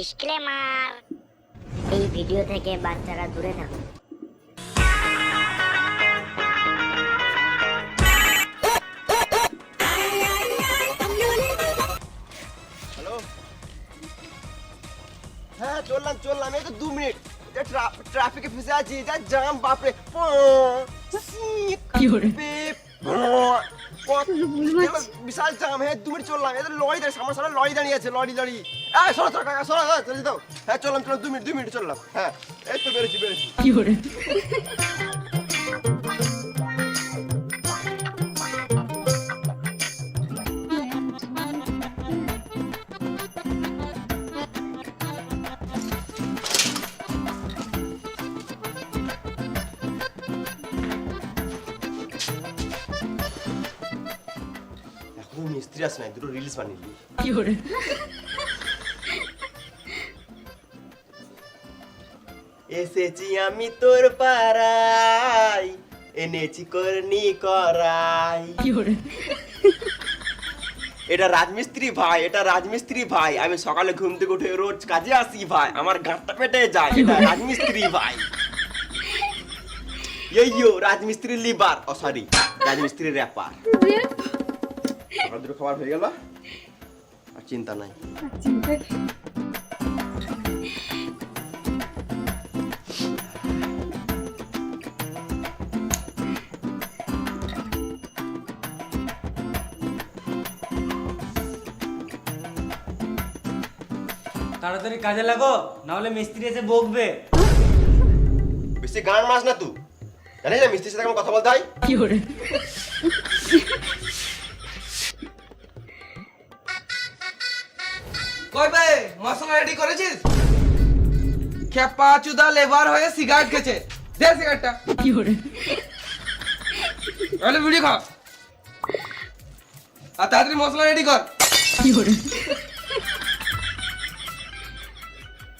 Disclaimer, এই video থেকে বাচ্চারা দূরে থাকুন। হ্যালো, হ্যাঁ চললাম এই তো 2 মিনিট। ট্রাফিকে ফেসে আছি, যা জাম বাপরে। বিশাল জাম, হ্যাঁ 2 মিনিট চললাম। এদের লরি দাঁড়িয়ে, সামনে লরি দাঁড়িয়ে আছে, লরি সরো কাকা সরো, চলে দাও। হ্যাঁ চললাম 2 মিনিট চললাম। হ্যাঁ এই তো বেরোচ্ছি। এখনো মিস্ত্রি আসে নাই, দুটো রিলস বানিয়ে দিই। এসেছি আমি তোর পাড়ায়, এনেছি করনি করাই। এটা রাজমিস্ত্রি ভাই, আমি সকালে ঘুম থেকে উঠে রোজ কাজে আসি ভাই, আমার গাঁটটা পেটে যায়। এটা রাজমিস্ত্রি ভাই। এইয়ো রাজমিস্ত্রি লিভার, ও সরি রাজমিস্ত্রি র্যাপার। সকাল দুটো খাবার হয়ে গেল, আর চিন্তা নাই। তাড়াতাড়ি কাজে লাগো, না হলে মিস্ত্রি এসে বকবে। বেশি গান মাস না তুই, জানিস না মিস্ত্রির সাথে কেমন কথা বলতে হয়। কই বে, মশলা রেডি করেছিস? খেপা চুদা লেবার হয়ে সিগারেট খেছে, দে সিগারেটটা। আরে ভিডিও খা, আর তাড়াতাড়ি মশলা রেডি কর।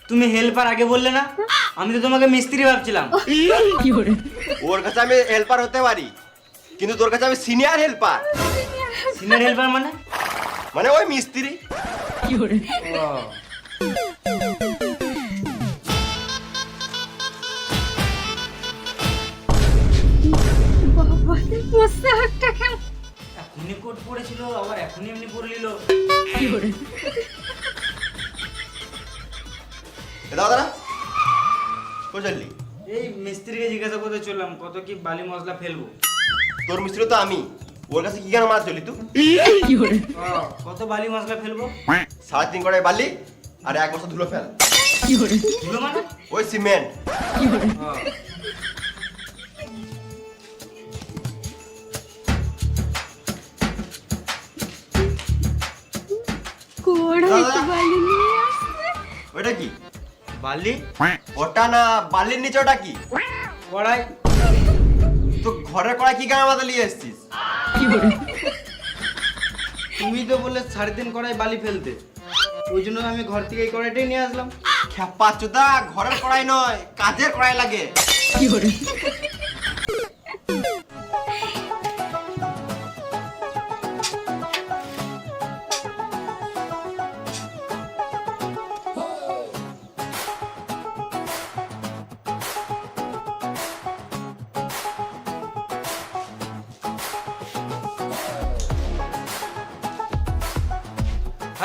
তুমি হেল্পার আগে বললে না? আমি তো তোমাকে মিস্ত্রি ভাবছিলাম। ওর কাছে আমি হেল্পার হতে পারি, কিন্তু তোর কাছে আমি সিনিয়র হেল্পার। সিনিয়র হেল্পার মানে ওই মিস্ত্রি। ও, এখনই কোট পড়েছিল, আবার এখনই এমনি পরে নিল। দাদা কই চললি? এই মিস্ত্রিকে জিজ্ঞাসা করতে চললাম কত কি বালি মশলা ফেলবো। তোর মিস্ত্রি তো আমি, ওর কাছে কি কেন মার চলি তুই? ও, কত বালি মশলা ফেলবো? 3.5 কড়াই বালি আর 1 বস্তা ধুলো ফেল। ধুলো মানে? ওই সিমেন্ট। ও, ওটা কি? বালি? ওটা না, বালির নিচে ওটা কি? কড়াই? তো ঘরের কড়াই কি গায়ে মাথা নিয়ে এসেছিস? তুমি তো বললে 3.5 কড়াই বালি ফেলতে, ওই জন্য আমি ঘর থেকে এই কড়াইটাই নিয়ে আসলাম। খেপা চুদা, ঘরের কড়াই নয়, কাজের কড়াই লাগে।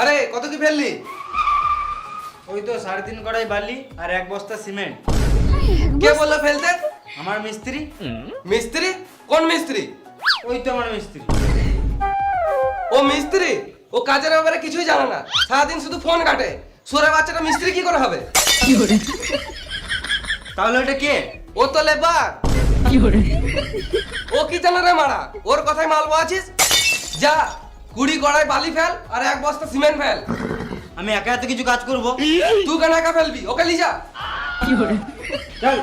আরে কত কি ফেললি? ওই তো 3.5 কড়াই বালি আর 1 বস্তা সিমেন্ট। কে বললো ফেলতে? আমার মিস্ত্রি। মিস্ত্রি? কোন মিস্ত্রি? ওই তো আমার মিস্ত্রি। ও মিস্ত্রি? ও কাজের ব্যাপারে কিছুই জানে না, সারাদিন শুধু ফোন কাটে। সুরে বাচ্চাটা মিস্ত্রি কি করে হবে? তাহলে ওটা কে? ও তো লেবার। ও কি জানে রে মারা, ওর কথাই মালবো আছিস? যা 20 কড়াই বালি ফেল আর 1 বস্তা সিমেন্ট ফেল। আমি একা এত কিছু কাজ করব? তুই কেন একা ফেলবি? ওকে লিজা। চল।